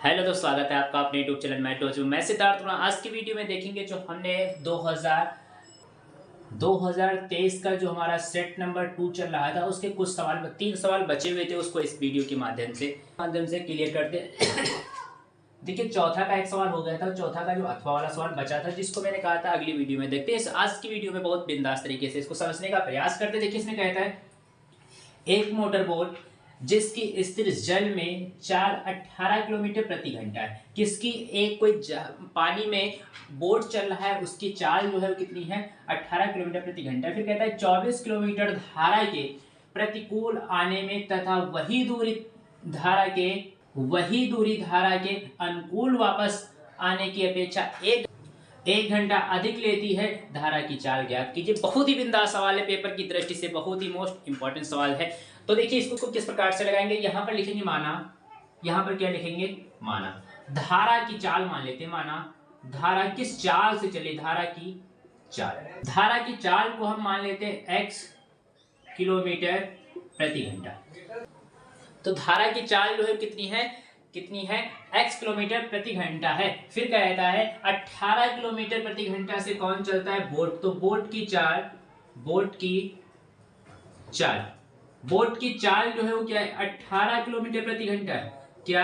Hello दोस्तों, स्वागत है आपका अपने यूट्यूब चैनल मैटोजू। मैं सिद्धार्थ। आज की वीडियो में देखेंगे जो हमने 2023 का जो हमारा सेट नंबर 2 चल रहा था उसके कुछ सवाल 3 सवाल बचे हुए थे, उसको इस वीडियो के माध्यम से क्लियर करते हैं। देखिए, चौथा का एक सवाल हो गया था, चौथा का जो अथवा वाला सवाल बचा था जिसको मैंने कहा था अगली वीडियो में देखते हैं। आज की वीडियो में बहुत बिंदास तरीके से इसको समझने का प्रयास करते। देखिए, इसमें कहता है एक मोटर बोट जिसकी स्थिर जल में 18 किलोमीटर प्रति घंटा है। किसकी? एक कोई पानी में बोट चल रहा है, उसकी चाल जो है वो कितनी है? 18 किलोमीटर प्रति घंटा। फिर कहता है 24 किलोमीटर धारा के प्रतिकूल आने में तथा वही दूरी धारा के अनुकूल वापस आने की अपेक्षा एक घंटा अधिक लेती है, धारा की चाल ज्ञात कीजिए। बहुत ही बिंदास सवाल है, पेपर की दृष्टि से बहुत ही मोस्ट इंपॉर्टेंट सवाल है। तो देखिए, इसको किस प्रकार से लगाएंगे। यहां पर लिखेंगे माना, यहां पर क्या लिखेंगे? माना। धारा की चाल मान लेते हैं। माना धारा किस चाल से चले? धारा की चाल को हम मान लेते हैं x किलोमीटर प्रति घंटा। तो धारा की चाल जो है कितनी है? x किलोमीटर प्रति घंटा है। फिर कहता है 18 किलोमीटर प्रति घंटा से कौन चलता है? बोट। तो बोट की चाल जो है वो क्या है? 18 किलोमीटर प्रति घंटा है। क्या?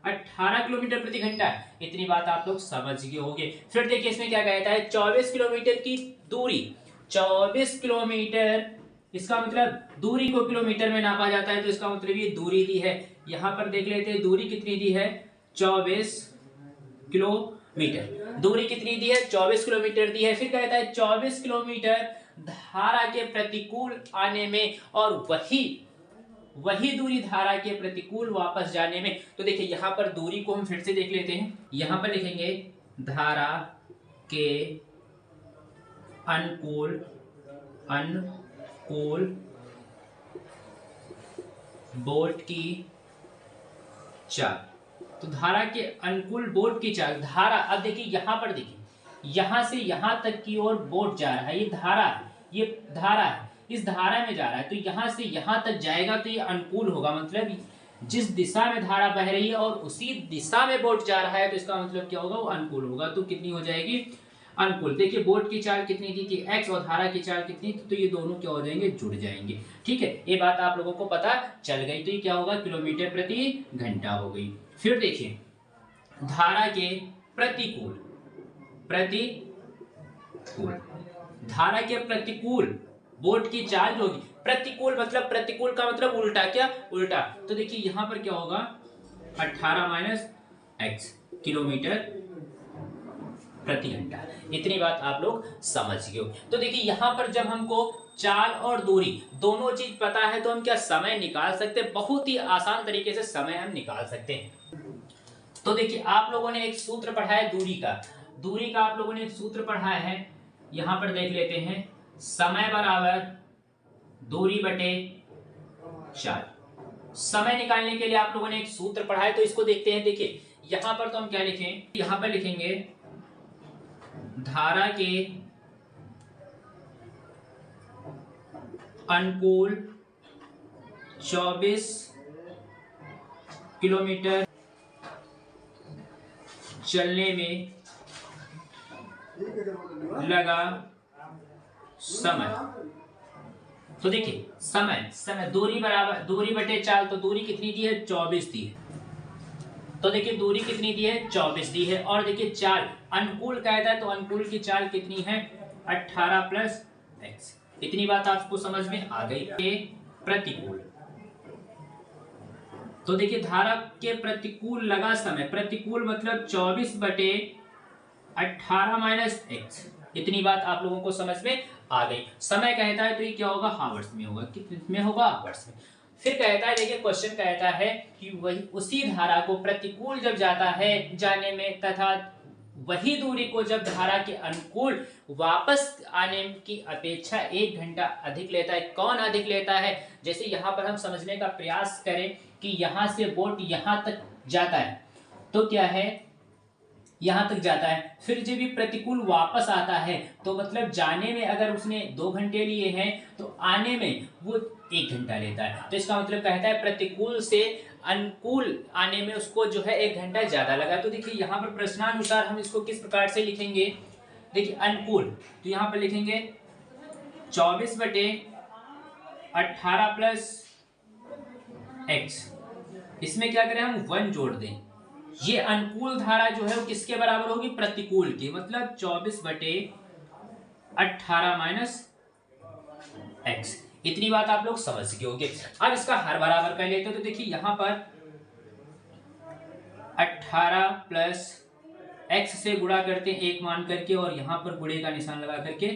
18 किलोमीटर प्रति घंटा है। इतनी बात आप लोग समझ गए होंगे। फिर देखिए, इसमें क्या कहता है? 24 किलोमीटर की दूरी। 24 किलोमीटर, इसका मतलब दूरी को किलोमीटर में नापा जाता है, तो इसका मतलब ये दूरी दी है। यहां पर देख लेते हैं दूरी कितनी दी है? 24 किलोमीटर। दूरी कितनी दी है? 24 किलोमीटर दी है। फिर कहता है 24 किलोमीटर धारा के प्रतिकूल आने में और वही दूरी धारा के प्रतिकूल वापस जाने में। तो देखिए, यहां पर दूरी को हम फिर से देख लेते हैं। यहां पर लिखेंगे धारा के अनुकूल बोट की चाल। तो धारा के अनुकूल बोट की चाल, धारा। अब देखिए, यहां पर देखिए, यहां से यहां तक की ओर बोट जा रहा है। ये धारा है, इस धारा में जा रहा है, तो यहां से यहां तक जाएगा तो ये अनुकूल होगा। मतलब जिस दिशा में धारा बह रही है और उसी दिशा में बोट जा रहा है, तो इसका मतलब क्या होगा? वो अनुकूल होगा। तो कितनी हो जाएगी? अनुकूल। देखिए, बोट की चाल कितनी थी कि x, और धारा की चाल कितनी थी, तो ये दोनों क्या हो जाएंगे? जुड़ जाएंगे। ठीक है, ये बात आप लोगों को पता चल गई। तो ये क्या होगा? किलोमीटर प्रति घंटा हो गई। फिर देखिए, धारा के प्रतिकूल धारा के प्रतिकूल बोट की चाल जो होगी। प्रतिकूल का मतलब उल्टा। क्या? उल्टा। तो देखिए, यहां पर क्या होगा? 18 माइनस x किलोमीटर प्रति घंटा। इतनी बात आप लोग समझ गए। तो देखिए, यहां पर जब हमको चाल और दूरी दोनों चीज पता है तो हम क्या समय निकाल सकते हैं? बहुत ही आसान तरीके से समय हम निकाल सकते हैं। तो देखिए, आप लोगों ने एक सूत्र पढ़ा है दूरी का आप लोगों ने एक सूत्र पढ़ा है। यहां पर देख लेते हैं, समय बराबर दूरी बटे चाल। समय निकालने के लिए आप लोगों ने एक सूत्र पढ़ा है, तो इसको देखते हैं। देखिए, यहां पर तो हम क्या लिखें? यहां पर लिखेंगे धारा के अनुकूल 24 किलोमीटर चलने में लगा समय। तो देखिए, समय दूरी बटे चाल। तो दूरी कितनी दी है? 24 दी है। तो देखिए, दूरी कितनी दी है? 24 दी है। और देखिए, चाल अनुकूल कहता है, तो अनुकूल की चाल कितनी है? 18 प्लस x। इतनी बात आपको समझ में आ गई। के प्रतिकूल, तो देखिए, धारा के प्रतिकूल लगा समय। प्रतिकूल मतलब 24 बटे 18 माइनस x। इतनी बात आप लोगों को समझ में आ गई। समय कहता है तो ये क्या होगा? हावर्स में होगा। कितने में होगा? हावर्स में। फिर कहता है, देखिए, क्वेश्चन कहता है कि वही उसी धारा को प्रतिकूल जब जाता है जाने में तथा वही दूरी को जब धारा के अनुकूल वापस आने की अपेक्षा 1 घंटा अधिक लेता है। कौन अधिक लेता है? जैसे यहां पर हम समझने का प्रयास करें कि यहां से बोट यहां तक जाता है, तो क्या है? यहां तक जाता है, फिर जब भी प्रतिकूल वापस आता है तो मतलब जाने में अगर उसने 2 घंटे लिए हैं तो आने में वो 1 घंटा लेता है। तो इसका मतलब कहता है प्रतिकूल से अनुकूल आने में उसको जो है 1 घंटा ज़्यादा लगा। तो देखिए यहाँ पर प्रश्नानुसार हम इसको किस प्रकार से लिखेंगे, देखिए अनुकूल, तो यहाँ पर लिखेंगे 24/18 प्लस x, इसमें क्या करें हम 1 जोड़ दें। ये अनुकूल धारा जो है वो किसके बराबर होगी, प्रतिकूल की, मतलब 24/18 माइनस x। इतनी बात आप लोग समझ गए होंगे। अब इसका हर बराबर कर लेते हो, तो देखिए यहां पर 18 प्लस x से गुणा करते हैं 1 मान करके, और यहां पर गुणे का निशान लगा करके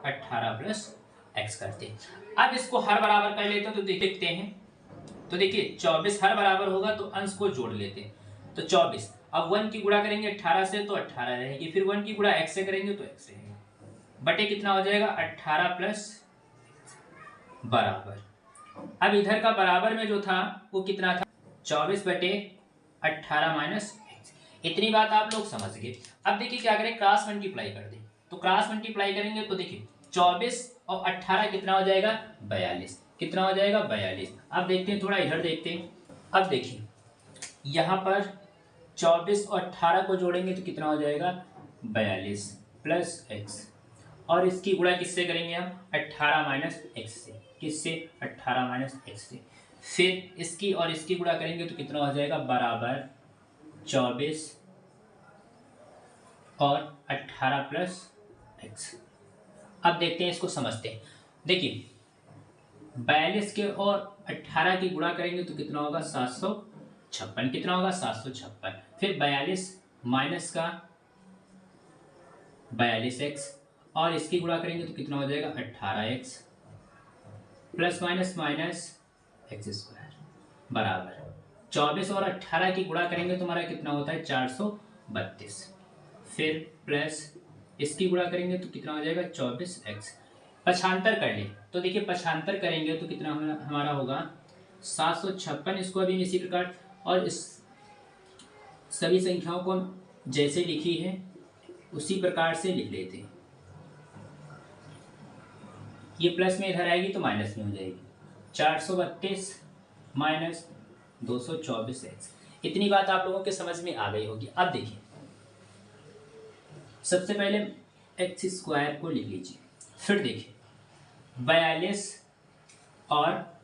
18 प्लस x करते हैं। अब इसको हर बराबर कर लेते हो, तो देखते हैं, तो देखिए 24 हर बराबर होगा तो अंश को जोड़ लेते हैं, तो 24, अब 1 की गुणा करेंगे 18 से तो 18 रहेगी, फिर 1 की गुणा x से करेंगे तो x रहेगा, बटे कितना हो जाएगा 18 प्लस बराबर। अब इधर का बराबर में जो था वो कितना था, 24/18 माइनस x। इतनी बात आप लोग समझ गए। अब देखिए क्या करें, क्रॉस मल्टीप्लाई कर दें, तो क्रॉस मल्टीप्लाई करेंगे तो देखिए 24 और 18 कितना हो जाएगा 42, कितना हो जाएगा 42। अब देखते हैं, थोड़ा इधर देखते हैं। अब देखिए यहाँ पर 24 और 18 को जोड़ेंगे तो कितना हो जाएगा 42 प्लस x, और इसकी गुणा किससे करेंगे हम 18 माइनस एक्स से, किससे 18 माइनस एक्स से, फिर इसकी और इसकी गुणा करेंगे तो कितना हो जाएगा बराबर 24 और 18 प्लस एक्स। अब देखते हैं, इसको समझते हैं। देखिए 42 के और 18 की गुणा करेंगे तो कितना होगा 756, कितना होगा 756, फिर 42 माइनस का 42x, और इसकी गुणा करेंगे तो कितना हो जाएगा 18x plus minus minus x square बराबर 24 और 18 की गुणा करेंगे तो हमारा कितना होता है 432, फिर प्लस इसकी गुणा करेंगे तो कितना हो जाएगा 24x। पक्षांतर कर ले, तो देखिए पक्षांतर करेंगे तो कितना हमारा होगा 756, इसको अभी इसी प्रकार, और इस सभी संख्याओं को जैसे लिखी है उसी प्रकार से लिख लेते हैं। ये प्लस में इधर आएगी तो माइनस में हो जाएगी, 432 माइनस 224x। इतनी बात आप लोगों के समझ में आ गई होगी। अब देखिए सबसे पहले एक्स स्क्वायर को लिख लीजिए, फिर देखिए 42 और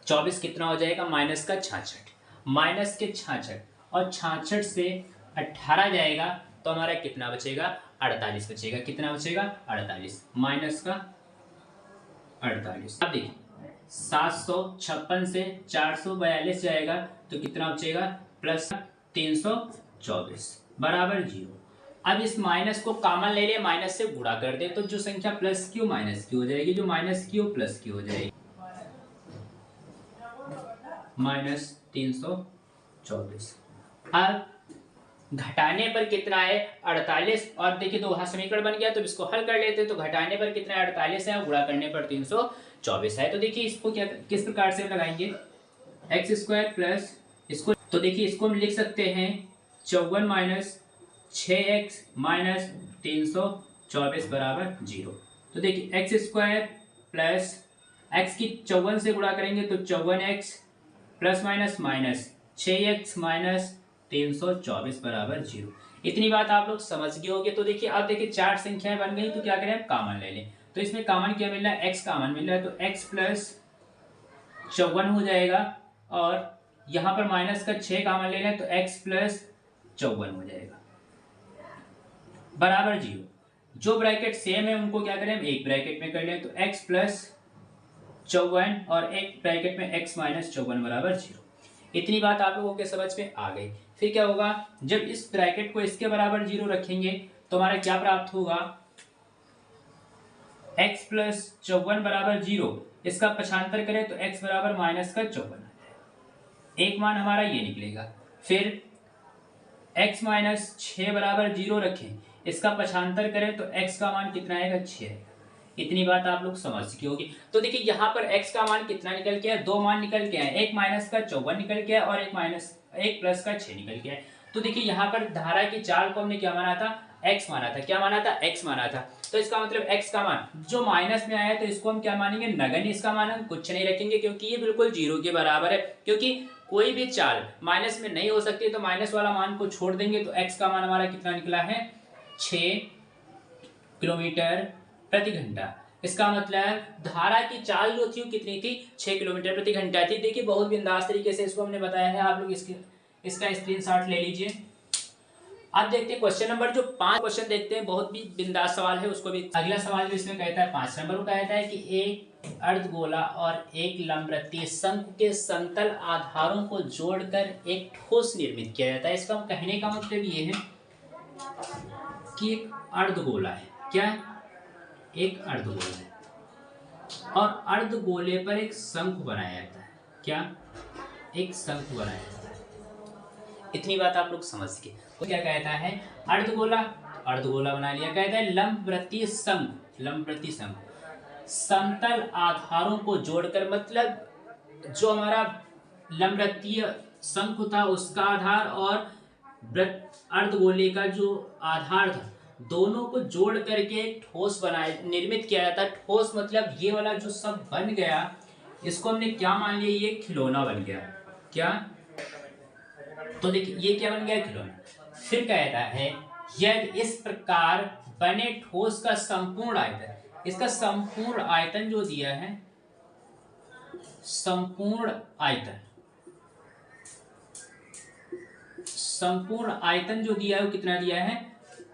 24 कितना हो जाएगा माइनस का 66, माइनस के 66 और 66 से 18 जाएगा तो हमारा कितना बचेगा 48 बचेगा, कितना बचेगा 48 माइनस का 48। अब देखिए 756 से 442 जाएगा तो कितना बचेगा प्लस 324 बराबर 0। अब इस माइनस को कॉमन ले ले, माइनस से गुणा कर दे, तो जो संख्या प्लस क्यू माइनस क्यू हो जाएगी, जो माइनस क्यू प्लस क्यू हो जाएगी, माइनस 324। अब घटाने पर कितना है 48, और देखिए तो वहां समीकरण बन गया, तो इसको हल कर लेते हैं, तो घटाने पर कितना है 48 है और गुणा करने पर 324 है। तो देखिए इसको क्या किस प्रकार से लगाएंगे, एक्स स्क्वायर प्लस इसको, तो देखिए इसको हम लिख सकते हैं 54 माइनस 6x माइनस 324 बराबर 0। तो देखिए एक्स स्क्वायर प्लस एक्स की 54 से गुणा करेंगे तो 54x plus minus minus 6x minus 324 बराबर 0। इतनी बात आप लोग समझ गए होंगे। तो देखिए अब देखिए 4 संख्याएं बन गई, तो क्या करें कॉमन ले लें, तो इसमें कॉमन क्या मिल रहा है x कॉमन मिल रहा है, तो x प्लस 54 हो जाएगा, और यहाँ पर माइनस का 6 कॉमन ले लें तो x प्लस 54 हो जाएगा बराबर 0। जो ब्रैकेट सेम है उनको क्या करें एक ब्रैकेट में कर लें, तो x प्लस 54 और एक ब्रैकेट में x माइनस 54 बराबर 0। इतनी बात आप लोगों के समझ में आ गई। फिर क्या होगा, जब इस ब्रैकेट को इसके बराबर 0 रखेंगे तो हमारा क्या प्राप्त होगा, x प्लस 54 बराबर 0, इसका पक्षांतर करें तो x बराबर माइनस का 54, एक मान हमारा ये निकलेगा। फिर x माइनस 6 बराबर 0 रखें, इसका पक्षांतर करें तो x का मान कितना आएगा 6 आएगा। इतनी बात आप लोग समझ चुके होगी। तो देखिए यहाँ पर x का मान कितना निकल के आया, 2 मान निकल के आए, एक माइनस का 54 निकल के आया और एक प्लस का 6 निकल के आया। तो देखिए यहाँ पर धारा की चाल को हमने क्या माना था x माना था, क्या माना था x माना था। तो इसका मतलब x का मान जो माइनस में आया तो इसको हम क्या मानेंगे नगण्य, इसका मान हम कुछ नहीं रखेंगे क्योंकि ये बिल्कुल 0 के बराबर है, क्योंकि कोई भी चाल माइनस में नहीं हो सकती, तो माइनस वाला मान को छोड़ देंगे तो x का मान हमारा कितना निकला है 6 किलोमीटर प्रति घंटा। इसका मतलब धारा की चाल जो थी वो कितनी थी 6 किलोमीटर प्रति घंटा थी। देखिए बहुत बिंदास तरीके से इसको हमने बताया है, आप लोग इसका स्क्रीनशॉट ले लीजिए। अब देखते हैं क्वेश्चन नंबर जो 5 क्वेश्चन देखते हैं, बहुत भी बिंदास सवाल है, उसको भी। अगला सवाल जो इसमें कहता है 5 नंबर को कहता है कि एक अर्धगोला और एक लंबवृत्तीय शंकु के समतल आधारों को जोड़कर एक ठोस निर्मित किया जाता है। इसका कहने का मतलब ये है कि एक अर्धगोला है, क्या एक अर्धगोला है और अर्धगोले पर एक शंकु बनाया जाता है, क्या एक शंकु बनाया जाता है। इतनी बात आप लोग समझ गए। तो क्या कहता है अर्धगोला, अर्धगोला बना लिया। कहता है लंबवृत्तीय शंकु, लंबवृत्तीय शंकु समतल आधारों को जोड़कर, मतलब जो हमारा लंबवृत्तीय शंकु था उसका आधार और अर्धगोले का जो आधार था, दोनों को जोड़ करके ठोस बनाया निर्मित किया जाता है। ठोस मतलब ये वाला जो सब बन गया, इसको हमने क्या मान लिया, ये खिलौना बन गया। क्या, तो देखिए ये क्या बन गया, खिलौना। फिर कहता है यदि इस प्रकार बने ठोस का संपूर्ण आयतन, इसका संपूर्ण आयतन जो दिया है, संपूर्ण आयतन, संपूर्ण आयतन जो दिया है वो कितना दिया है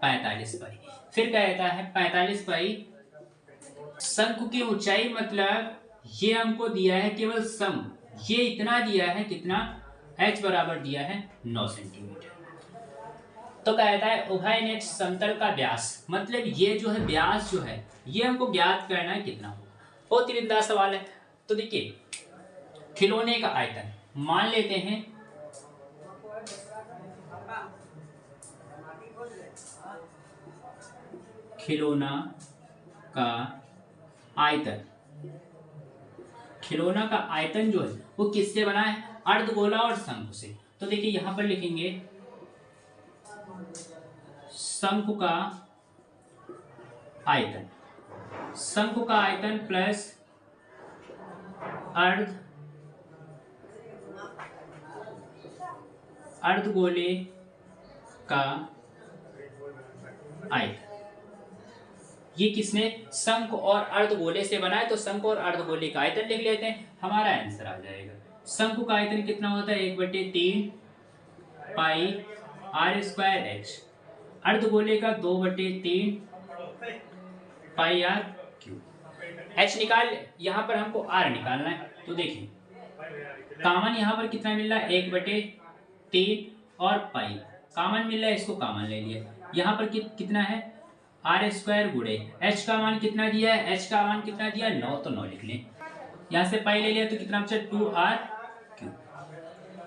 45 पाई। फिर कहता है 45 पाई शंकु की ऊंचाई, मतलब ये हमको दिया है केवल सम, ये इतना दिया है, कितना h बराबर दिया है 9 सेंटीमीटर। तो कहता है उभय नेक्ष समतल का व्यास, मतलब ये जो है व्यास जो है ये हमको ज्ञात करना है कितना होगा। बहुत ही बिंदास सवाल है। तो देखिए खिलौने का आयतन मान लेते हैं खिलौना का आयतन, खिलौना का आयतन जो है वो किससे बना है, अर्धगोला और शंकु से। तो देखिए यहां पर लिखेंगे शंकु का आयतन, शंकु का आयतन प्लस अर्धगोले का आयतन। ये किसने, शंकु और अर्धगोले से बना है, तो शंकु और अर्धगोले का आयतन लिख लेते हैं, हमारा आंसर आ जाएगा। शंकु का आयतन कितना होता है 1/3 पाई r²h, अर्धगोले का 2/3 पाई r³। h निकाल, यहाँ पर हमको r निकालना है। तो देखिए कॉमन यहाँ पर कितना मिल रहा है 1/3 और पाई कॉमन मिल रहा है, इसको कॉमन ले लिया। यहाँ पर कितना है r² गुणे h का मान कितना दिया है, h का मान कितना दिया 9, तो 9 लिख लें। यहाँ से पाई ले लिया तो कितना बचा 2r³।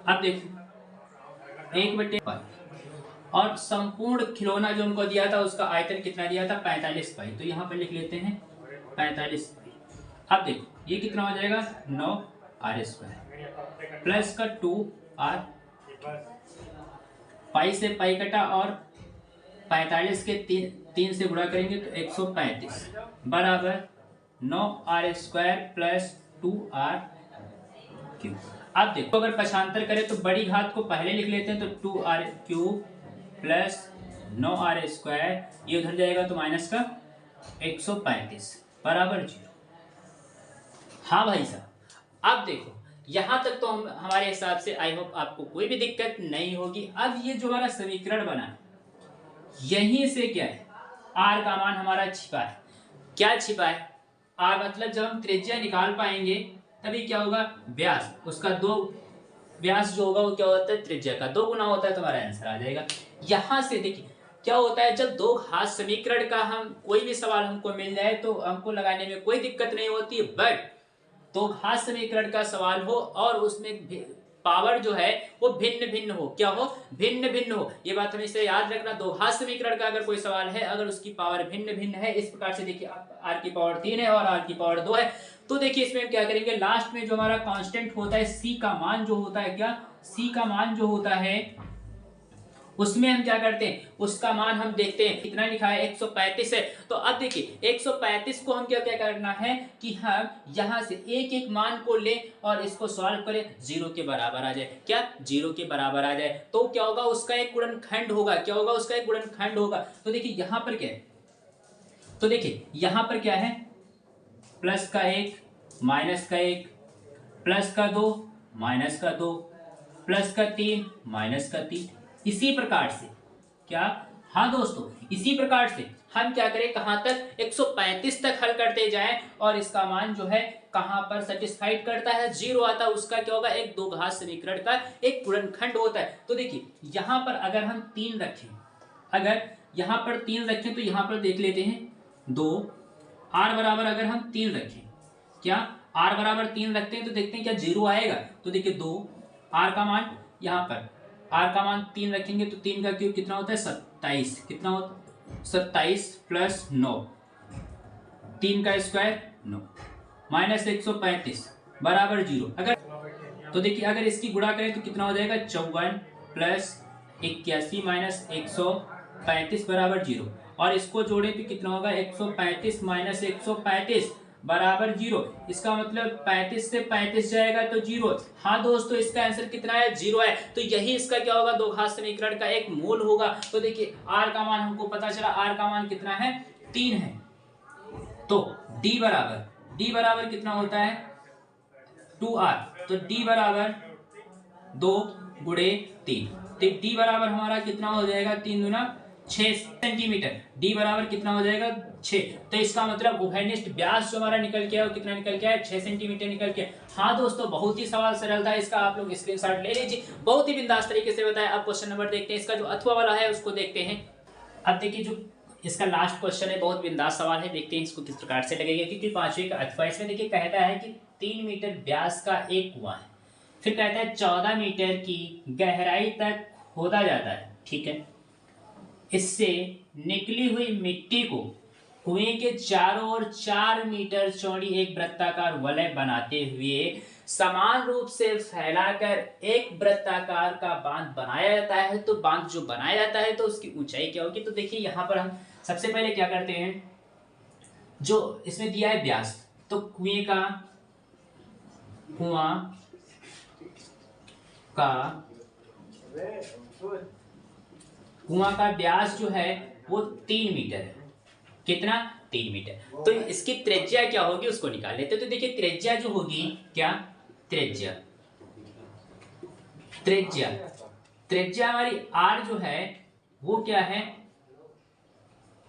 अब देखो 1/5 और संपूर्ण खिलौना जो हमको दिया था उसका आयतन कितना दिया था 45 पाई, तो यहाँ पर लिख लेते हैं 45 पाई। अब देखो ये कितना हो जाएगा 9r² प्लस का 2r, पाई से पाई कटा और 45 के 3 से गुणा करेंगे तो 135 बराबर 9r² प्लस 2r³। अब देखो अगर पक्षांतर करें तो बड़ी घात को पहले लिख लेते हैं, तो 2r³ प्लस 9r², ये उधर जाएगा तो माइनस का 135 बराबर 0। हाँ भाई साहब, अब देखो यहाँ तक तो हमारे हिसाब से आई होप आपको कोई भी दिक्कत नहीं होगी। अब ये जो हमारा समीकरण बना है यहीं से क्या है r का मान हमारा छिपा है। क्या छिपा है, r मतलब जब हम त्रिज्या निकाल पाएंगे तभी क्या होगा, व्यास, उसका 2 व्यास जो होगा वो क्या होता है त्रिज्या का 2 गुना होता है, तो हमारा आंसर आ जाएगा। यहाँ से देखिए क्या होता है, जब 2 घात समीकरण का हम कोई भी सवाल हमको मिल जाए तो हमको लगाने में कोई दिक्कत नहीं होती, बट 2 घात समीकरण का सवाल हो और उसमें पावर जो है वो भिन्न भिन्न हो, क्या हो, भिन्न भिन्न हो। ये बात हमेशा याद रखना, 2 घात समीकरण का अगर कोई सवाल है, अगर उसकी पावर भिन्न भिन्न है, इस प्रकार से देखिए r की पावर 3 है और r की पावर 2 है, तो देखिए इसमें हम क्या करेंगे, लास्ट में जो हमारा कांस्टेंट होता है c का मान जो होता है, क्या c का मान जो होता है उसमें हम क्या करते हैं, उसका मान हम देखते हैं कितना लिखा है 135 है। तो अब देखिए 135 को हम क्या क्या करना है कि हम यहां से एक एक मान को ले और इसको सॉल्व करें, 0 के बराबर आ जाए। क्या 0 के बराबर आ जाए तो क्या होगा, उसका एक गुणनखंड होगा। क्या होगा, उसका एक गुणनखंड होगा। तो देखिए यहां पर क्या है, तो देखिए यहां पर क्या है, प्लस का 1 माइनस का 1 प्लस का 2 माइनस का 2 प्लस का 3 माइनस का 3। इसी प्रकार से क्या, हाँ दोस्तों, इसी प्रकार से हम क्या करें, कहां तक 135 तक हल करते जाएं और इसका मान जो है कहां पर सेटिस्फाइड करता है, 0 आता है। उसका क्या होगा, एक दो घात समीकरण का एक गुणनखंड होता है। तो देखिए यहां पर अगर हम 3 रखें, अगर यहां पर 3 रखें तो यहां पर देख लेते हैं 2, आर बराबर अगर हम 3 रखें, क्या आर बराबर 3 रखते हैं तो देखते हैं क्या 0 आएगा। तो देखिए 2, आर का मान यहां पर आर का मान 3 रखेंगे तो 3 का क्यूब कितना होता है 27, कितना होता है 27 प्लस 9, 3 का स्क्वायर 9 माइनस 135 बराबर 0। अगर तो देखिए अगर इसकी गुणा करें तो कितना हो जाएगा 54 प्लस 81 माइनस 135 बराबर 0। और इसको जोड़े तो कितना होगा 135 माइनस 135 बराबर 0। इसका मतलब 35 से 35 जाएगा तो 0। हाँ दोस्तों, इसका आंसर कितना है 0 है। तो यही इसका क्या होगा, दो घात समीकरण का एक मूल होगा। तो देखिए आर का मान हमको पता चला, आर का मान कितना है 3 है। तो डी बराबर कितना होता है 2r। तो डी बराबर 2 गुणे 3। तो डी बराबर हमारा कितना हो जाएगा, 3 गुना 6 सेंटीमीटर। डी बराबर कितना हो जाएगा 6। तो इसका मतलब उभयनिष्ठ व्यास जो हमारा निकल के आया वो कितना निकल के आया 6 सेंटीमीटर निकल के। हाँ दोस्तों, बहुत ही सवाल सरल था, इसका आप लोग स्क्रीनशॉट ले लीजिए, बहुत ही बिंदास तरीके से बताया। अब क्वेश्चन नंबर देखते हैं, इसका जो अथवा वाला है उसको देखते हैं। अब देखिए जो इसका लास्ट क्वेश्चन है, बहुत बिंदास सवाल है, देखते हैं इसको किस प्रकार से लगेगा। क्योंकि 5वीं का अथवा इसमें देखिए कहता है कि 3 मीटर व्यास का एक कुआं है, फिर कहता है 14 मीटर की गहराई तक खोदा जाता है, ठीक है। इससे निकली हुई मिट्टी को कुएं के चारों ओर 4 मीटर चौड़ी एक वृत्ताकार वलय बनाते हुए समान रूप से फैलाकर एक वृत्ताकार का बांध बनाया जाता है। तो बांध जो बनाया जाता है तो उसकी ऊंचाई क्या होगी। तो देखिए यहां पर हम सबसे पहले क्या करते हैं, जो इसमें दिया है व्यास, तो कुएं का व्यास जो है वो 3 मीटर है। कितना 3 मीटर। तो इसकी त्रिज्या क्या होगी उसको निकाल लेते हैं। तो देखिए त्रिज्या जो होगी, क्या त्रिज्या हमारी r जो है वो क्या है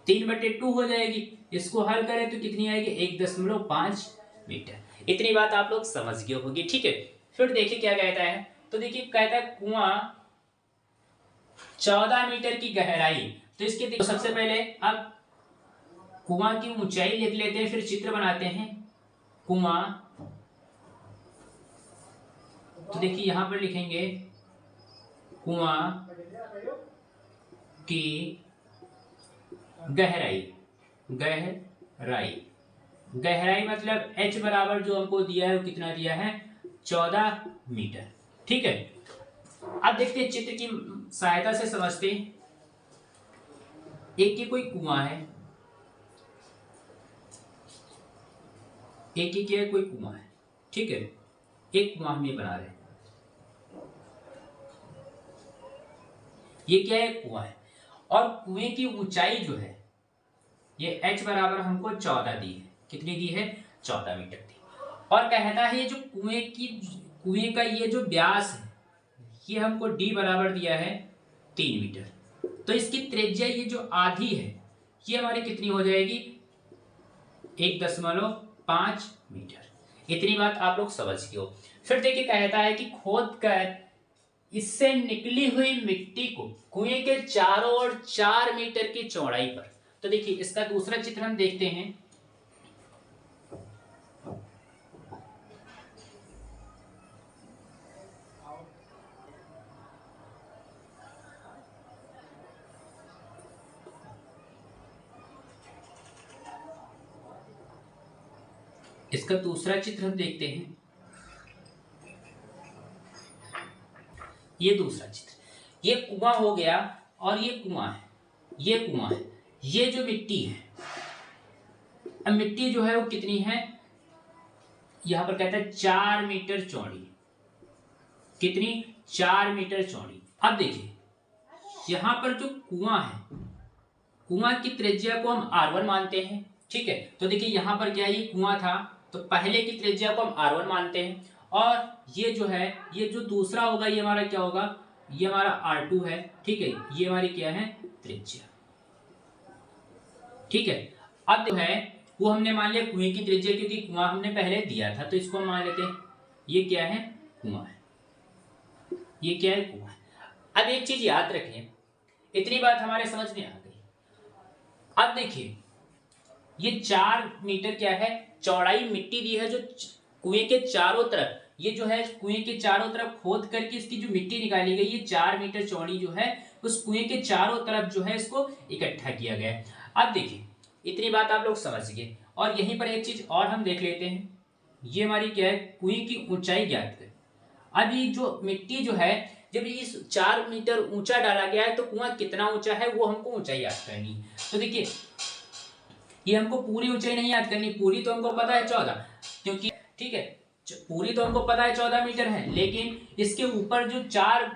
3/2 हो जाएगी। इसको हल करें तो कितनी आएगी 1.5 मीटर। इतनी बात आप लोग समझ गए होगी, ठीक है। फिर देखिए क्या कहता है, तो देखिए कहता है कुआं 14 मीटर की गहराई। तो इसके देखो सबसे पहले अब कुआं की ऊंचाई लिख लेते हैं, फिर चित्र बनाते हैं कुआं। तो देखिए यहां पर लिखेंगे कुआं की गहराई मतलब h बराबर जो हमको दिया है वो कितना दिया है 14 मीटर, ठीक है। अब देखते हैं चित्र की सहायता से समझते हैं। एक ही कोई कुआं है, एक ही क्या है कोई कुआं है, ठीक है। एक कुआं हम ये बना रहे हैं, ये क्या है कुआं है। और कुएं की ऊंचाई जो है ये h बराबर हमको 14 दी है। कितनी दी है 14 मीटर दी। और कहता है ये जो कुएं का ये जो व्यास है ये हमको d बराबर दिया है 3 मीटर। तो इसकी त्रिज्या ये जो आधी है ये हमारी कितनी हो जाएगी 1.5 मीटर। इतनी बात आप लोग समझ गए हो। फिर देखिए कहता है कि खोद कर इससे निकली हुई मिट्टी को कुएं के चारों ओर 4 मीटर की चौड़ाई पर। तो देखिए इसका दूसरा चित्र हम देखते हैं। इसका दूसरा चित्र हम देखते हैं। ये दूसरा चित्र, ये कुआं हो गया और ये कुआं है, ये कुआं है, ये जो मिट्टी है, अब मिट्टी जो है वो कितनी है, यहां पर कहता है 4 मीटर चौड़ी। कितनी? 4 मीटर चौड़ी। अब देखिए यहां पर जो कुआं है, कुआं की त्रिज्या को हम r1 मानते हैं, ठीक है। तो देखिए यहां पर क्या है, ये कुआं था तो पहले की त्रिज्या को हम r1 मानते हैं, और ये जो है, ये जो दूसरा होगा ये हमारा क्या होगा, ये हमारा r2 है, ठीक है। ये हमारी क्या है, त्रिज्या, ठीक है। अब जो है वो हमने मान लिया कुएं की त्रिज्या, क्योंकि कुआं हमने पहले दिया था तो इसको हम मान लेते हैं ये क्या है, कुआं है, ये क्या है, कुआं है। अब एक चीज याद रखें, इतनी बात हमारे समझ में आ गई। अब देखिए ये 4 मीटर क्या है, चौड़ाई मिट्टी दी है जो कुएं के चारों तरफ, ये जो है कुएं के चारों तरफ खोद करके इसकी जो मिट्टी निकाली गई, ये 4 मीटर चौड़ी जो है उस कुएं के चारों तरफ जो है इसको इकट्ठा किया गया है। अब देखिए इतनी बात आप लोग समझ गए, और यहीं पर एक चीज और हम देख लेते हैं, ये हमारी क्या है, कुएं की ऊंचाई ज्ञात करें। अब ये जो मिट्टी जो है, जब इस 4 मीटर ऊंचा डाला गया है तो कुआं कितना ऊंचा है वो हमको ऊंचाई याद करनी है। तो देखिए ये हमको पूरी ऊंचाई नहीं याद करनी, पूरी तो हमको पता है 14, क्योंकि ठीक है पूरी तो हमको पता है 14 मीटर है, लेकिन इसके ऊपर जो 4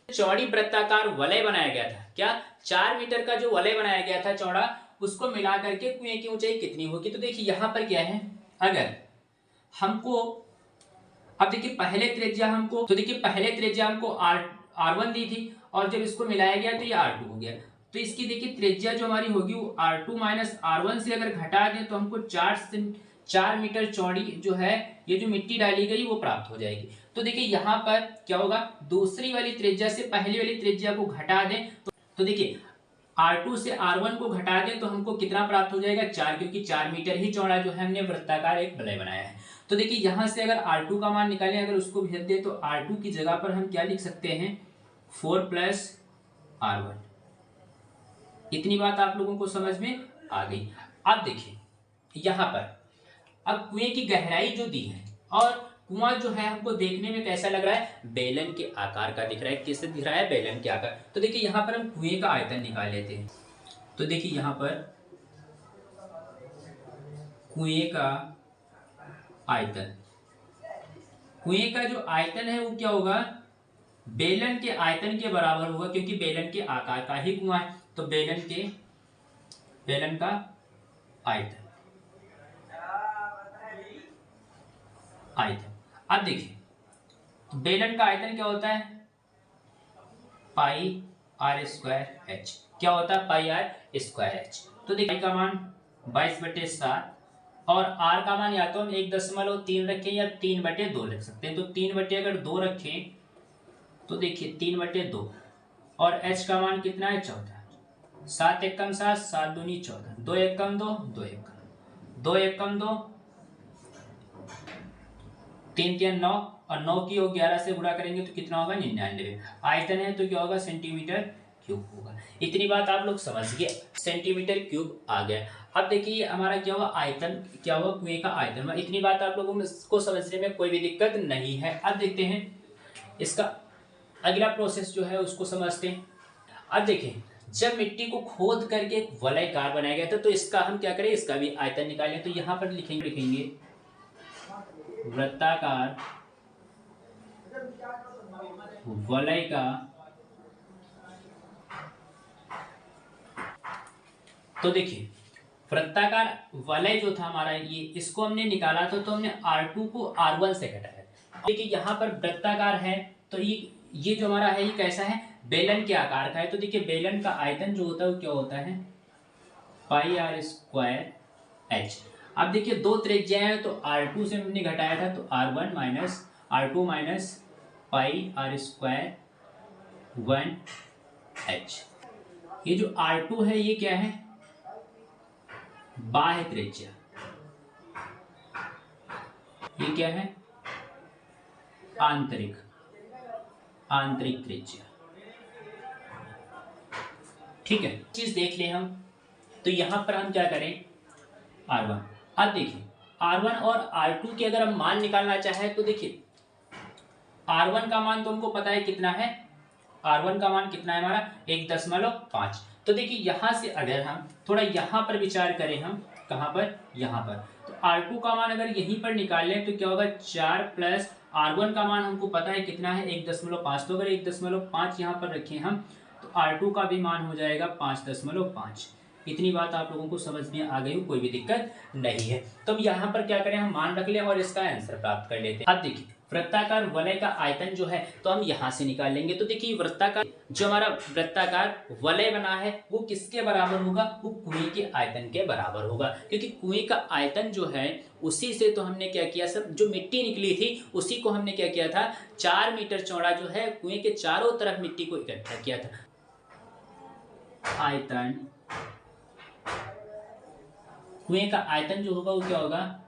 चौड़ी वृत्ताकार वलय बनाया गया था, क्या 4 मीटर का जो वलय बनाया गया था चौड़ा, उसको मिला करके कुएं की ऊंचाई कितनी होगी। तो देखिए यहाँ पर क्या है, अगर हमको, अब देखिए पहले त्रिज्या हमको, तो देखिए पहले त्रिज्या हमको r1 दी थी, और जब इसको मिलाया गया तो ये r2 हो गया। तो इसकी देखिए त्रिज्या जो हमारी होगी वो r2 माइनस r1 से अगर घटा दें तो हमको 4 मीटर चौड़ी जो है ये जो मिट्टी डाली गई वो प्राप्त हो जाएगी। तो देखिए यहाँ पर क्या होगा, दूसरी वाली त्रिज्या से पहली वाली त्रिज्या को घटा दें तो देखिए r2 से r1 को घटा दें तो हमको कितना प्राप्त हो जाएगा, 4, क्योंकि 4 मीटर ही चौड़ा जो है हमने वृत्ताकार एक वलय बनाया है। तो देखिए यहाँ से अगर r2 का मान निकालें, अगर उसको भेज दें तो r2 की जगह पर हम क्या लिख सकते हैं, 4 प्लस r1। इतनी बात आप लोगों को समझ में आ गई। अब देखिए यहाँ पर अब कुएं की गहराई जो दी है, और कुआं जो है हमको देखने में कैसा लग रहा है, बेलन के आकार का दिख रहा है। किससे दिख रहा है, बेलन के आकार। तो देखिए यहाँ पर हम कुएं का आयतन निकाल लेते हैं। तो देखिए यहाँ पर कुएं का आयतन, कुएं का जो आयतन है वो क्या होगा, बेलन के आयतन के बराबर होगा, क्योंकि बेलन के आकार का ही कुआं है। तो बेलन का आयतन, अब देखिए बेलन का आयतन क्या होता है, पाई आर स्क्वायर एच। क्या होता है, पाई आर स्क्वायर एच। तो देखिए का मान 22/7, और r का मान या तो हम 1.3 रखें या 3/2 रख सकते हैं। तो 3/2 रखें तो देखिए 3/2, और h का मान कितना है, 14। 7 एकम 7, 7 दूनी 14, 2 एकम 2, 2 एकम 2 एकम 2, 3 3 9, और 9 की 11 से गुणा करेंगे तो कितना होगा, 99। आयतन है तो क्या होगा, सेंटीमीटर क्यूब होगा। इतनी बात आप लोग समझ गए, सेंटीमीटर क्यूब आ गया। अब देखिए हमारा क्या हुआ, आयतन क्या हुआ, कुएं का आयतन। इतनी बात आप लोगों को समझने में कोई भी दिक्कत नहीं है। अब देखते हैं इसका अगला प्रोसेस जो है उसको समझते हैं। अब देखिए जब मिट्टी को खोद करके एक वलयकार बनाया गया था तो इसका हम क्या करें, इसका भी आयतन निकालें। तो यहाँ पर लिखेंगे वृत्ताकार वलय का, तो देखिए वृत्ताकार वलय जो था हमारा, ये इसको हमने निकाला था तो हमने r2 को r1 से घटाया। देखिए यहाँ पर वृत्ताकार है तो ये जो हमारा है ये कैसा है, बेलन के आकार का है। तो देखिए बेलन का आयतन जो होता है वो क्या होता है, पाई आर स्क्वायर एच। अब देखिए दो त्रिज्या है तो r2 से हमने घटाया था तो r1 minus r2 minus pi r square 1h। ये जो r2 है ये क्या है, बाह्य त्रिज्या। ये क्या है, आंतरिक त्रिज्या। ठीक है, चीज देख ले हम। तो यहां पर हम क्या करें, r1। अब देखिए r1 और r2 के अगर हम मान निकालना चाहे तो देखिए r1 का मान तो हमको पता है कितना है, R1 का मान कितना है हमारा 1.5। तो देखिए यहाँ से अगर हम थोड़ा यहाँ पर विचार करें, हम कहाँ पर, यहाँ पर, तो R2 का मान अगर यहीं पर निकाल लें तो क्या होगा 4 प्लस R1 का मान हमको पता है कितना है 1.5। तो अगर 1.5 यहाँ पर रखें हम तो R2 का भी मान हो जाएगा 5.5। इतनी बात आप लोगों को समझ में आ गई हो, कोई भी दिक्कत नहीं है। तो अब यहाँ पर क्या करें, हम मान रख लें और इसका आंसर प्राप्त कर लेते हैं। अब देखिए वृत्ताकार वलय का आयतन जो है तो हम यहाँ से निकाल लेंगे। तो देखिए वृत्ताकार जो हमारा वृत्ताकार वलय बना है वो किसके बराबर होगा, वो कुएं के आयतन के बराबर होगा, क्योंकि कुएं का आयतन जो है उसी से तो हमने क्या किया, सब जो मिट्टी निकली थी उसी को हमने क्या किया था, 4 मीटर चौड़ा जो है कुएं के चारों तरफ मिट्टी को इकट्ठा किया था। आयतन, कुएं का आयतन जो होगा वो क्या होगा,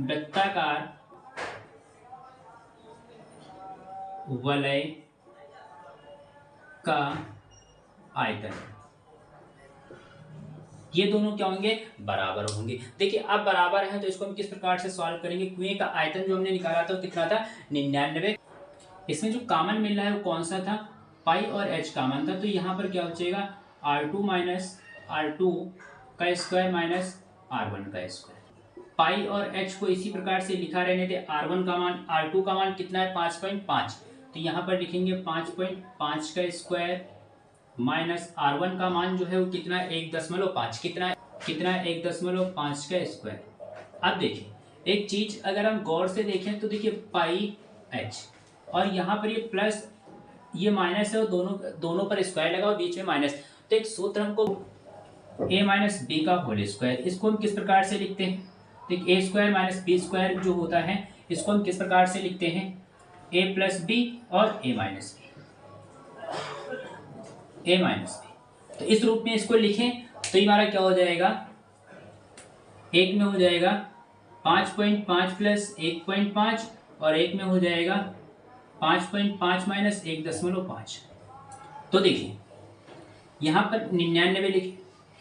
वृत्ताकार वलय का आयतन, ये दोनों क्या होंगे, बराबर होंगे। देखिए अब बराबर है तो इसको हम किस प्रकार से सॉल्व करेंगे। कुएं का आयतन जो हमने निकाला था वो कितना था 99। इसमें जो कॉमन मिल रहा है वो कौन सा था, पाई और एच कॉमन था। तो यहाँ पर क्या बचेगा R2 माइनस R2 का स्क्वायर माइनस R1 का स्क्वायर। पाई और एच को इसी प्रकार से लिखा रहने थे। R1 का मान, R2 का मान कितना है 5.5, तो यहाँ पर लिखेंगे 5.5 का स्क्वायर माइनस R1 का मान जो है वो कितना है 1.5, कितना है 1.5 का स्क्वायर। अब देखिए एक चीज अगर हम गौर से देखें तो देखिए पाई एच और यहाँ पर ये प्लस ये माइनस है और दोनों पर स्क्वायर लगा और बीच में माइनस। तो एक सूत्र हमको a माइनस बी का होल स्क्वायर, इसको हम किस प्रकार से लिखते हैं, तो ए स्क्वायर माइनस बी स्क्वायर जो होता है इसको हम किस प्रकार से लिखते हैं, a प्लस बी और a माइनस बी, तो इस रूप में इसको लिखें तो ये हमारा क्या हो जाएगा, एक में हो जाएगा 5.5 प्लस 1.5 और एक में हो जाएगा 5.5 माइनस 1.5। तो देखिए यहाँ पर 99 लिखे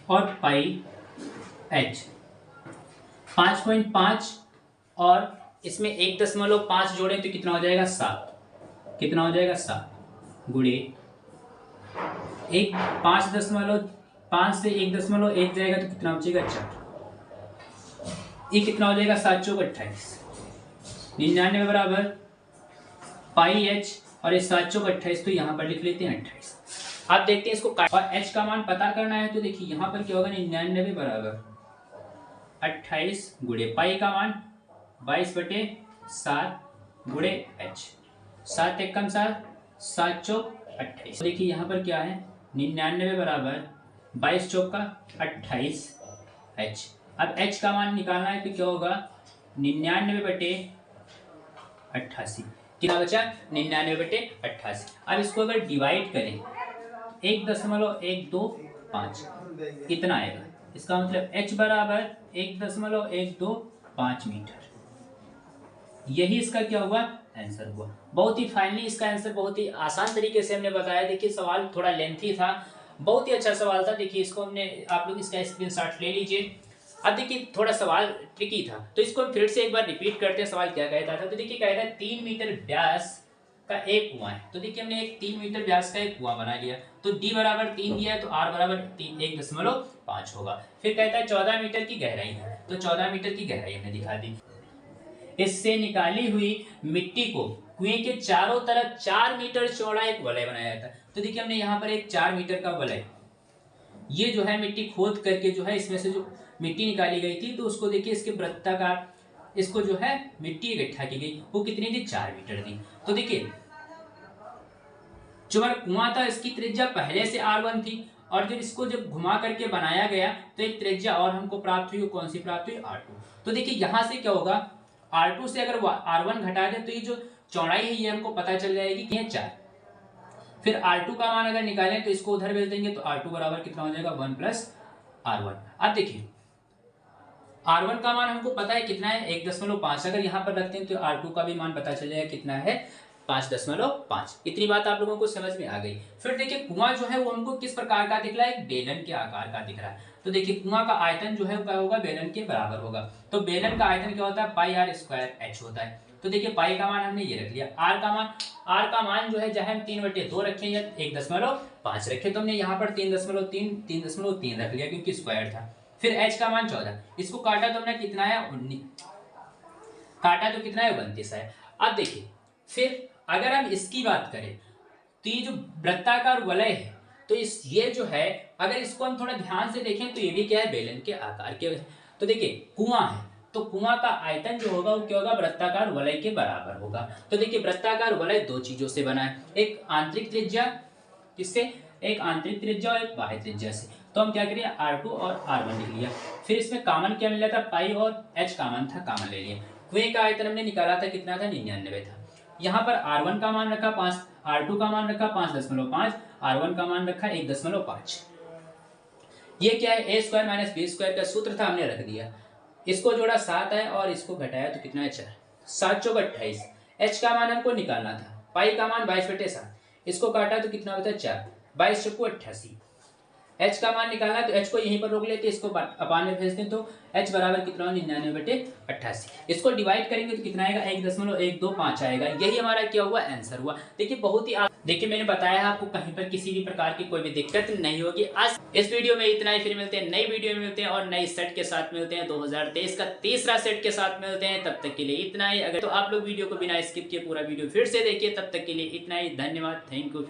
और पाई एच 5.5 और इसमें 1.5 जोड़े तो कितना हो जाएगा 7, कितना हो जाएगा 7 गुणे 5 से 1.1 जाएगा तो कितना बचेगा 4। ये कितना हो जाएगा 7 चौक 28, 99 बराबर पाई एच और ये 7 चौक 28, तो यहाँ पर लिख लेते हैं 28। आप देखते हैं इसको और h का मान पता करना है तो देखिए यहाँ पर क्या होगा 99 बराबर 28 गुणे पाई का मान 22/7 गुणे h, 7 एकम 7, 7 चौक 28। देखिए यहाँ पर क्या है 99 बराबर 22 चौक का 28 h। अब h का मान निकालना है तो क्या होगा 99/88, कितना बचा 99/88। अब इसको अगर डिवाइड करें 1.125 कितना आएगा, इसका मतलब h बराबर 1.125 मीटर। यही इसका क्या हुआ आंसर हुआ। बहुत ही फाइनली इसका आंसर बहुत ही आसान तरीके से हमने बताया। देखिए सवाल थोड़ा लेंथी था, बहुत ही अच्छा सवाल था। देखिए इसको हमने, आप लोग इसका स्क्रीनशॉट ले लीजिए। अब देखिए थोड़ा सवाल ट्रिकी था तो इसको हम फिर से एक बार रिपीट करते हैं। सवाल क्या कहता था, तो देखिए कहता है 3 मीटर व्यास का एक कुआं है। तो देखिए हमने एक 3 मीटर व्यास का एक कुआं बना लिया, तो d बराबर 3 दिया है तो r बराबर 1.5 होगा। फिर कहता है 14 मीटर की गहराई है, तो 14 मीटर की गहराई हमने दिखा दी। इससे निकाली हुई मिट्टी को कुएं के चारों तरफ 4 मीटर चौड़ा एक वलय बनाया जाता है। तो देखिए हमने यहाँ पर एक 4 मीटर का वलय, ये जो है मिट्टी खोद करके जो है इसमें से जो मिट्टी निकाली गई थी तो उसको देखिए इसके वृत्ताकार इसको जो है मिट्टी इकट्ठा की गई, वो कितनी थी 4 मीटर थी। तो देखिए जो हमारा कुआं था इसकी त्रिज्या पहले से r1 थी और जब इसको जब घुमा करके बनाया गया तो एक त्रिज्या और हमको प्राप्त हुई, कौन सी प्राप्त हुई r2। तो देखिए यहाँ से क्या होगा r2 से अगर r1 घटा दे तो ये जो चौड़ाई है ये हमको पता चल जाएगी कि ये 4। फिर r2 का मान अगर निकालें तो इसको उधर भेज देंगे तो r2 बराबर कितना हो जाएगा 1 + r1। अब देखिए r1 का मान हमको पता है कितना है 1.5, अगर यहाँ पर रखते हैं तो r2 का भी मान पता चल जाएगा कितना है 5.5। इतनी बात आप लोगों को समझ में आ गई। फिर देखिए कुआं जो है वो हमको किस प्रकार का दिख रहा है, एक बेलन के आकार का दिख रहा है। तो देखिए कुआं का आयतन जो है क्या होगा बेलन के बराबर होगा। तो बेलन का आयतन क्या होता है पाई r² h होता है। तो देखिए पाई का मान हमने ये रख लिया, आर का मान जो है चाहे हम 3/2 रखें या 1.5 रखें, तो हमने यहाँ पर 3.3 रख लिया क्योंकि स्क्वायर था। फिर एच का मान 14, इसको काटा तो हमने कितना है 19, काटा तो कितना है 32 है। अब देखिए फिर अगर हम इसकी बात करें तो ये जो वृत्ताकार वलय है, तो ये जो है अगर इसको हम थोड़ा ध्यान से देखें तो ये भी क्या है बेलन के आकार के। तो देखिए कुआं है, तो कुआं का आयतन जो होगा वो क्या होगा वृत्ताकार वलय के बराबर होगा। तो देखिए वृत्ताकार वलय दो चीजों से बना है, एक आंतरिक त्रिज्या, किससे, एक आंतरिक त्रिज्या और एक बाह्य त्रिज्या से। तो हम क्या करिए R2 और R1 लिख लिया। फिर इसमें कॉमन क्या मिला था, पाई और h कॉमन था, कॉमन ले लिया। कुएं का आयतन हमने निकाला था कितना था 99 था। यहाँ पर R1 का मान रखा 5, R2 का मान रखा 5.5, R1 का मान रखा 1.5। ये क्या है a square minus B square का सूत्र था, हमने रख दिया। इसको जोड़ा 7 है और इसको घटाया तो कितना है 4, 7 चौक 28। h का मान हमको निकालना था, पाई का मान 22/7, इसको काटा तो कितना होता है 4, 22 चौको 88। h का मान निकालना है तो h को यहीं पर रोक लेते, इसको अपान में भेजते तो h बराबर कितना हो 99/88। इसको डिवाइड करेंगे तो कितना आएगा 1.125 आएगा। यही हमारा क्या हुआ आंसर हुआ। देखिए बहुत ही देखिए मैंने बताया आपको कहीं पर किसी भी प्रकार की कोई भी दिक्कत नहीं होगी। आज इस वीडियो में इतना ही, फिर मिलते हैं नई वीडियो में, मिलते हैं और नई सेट के साथ मिलते हैं, 2023 का तीसरा सेट के साथ मिलते हैं। तब तक के लिए इतना ही। अगर तो आप लोग वीडियो को बिना स्किप किए पूरा वीडियो फिर से देखिए। तब तक के लिए इतना ही, धन्यवाद, थैंक यू।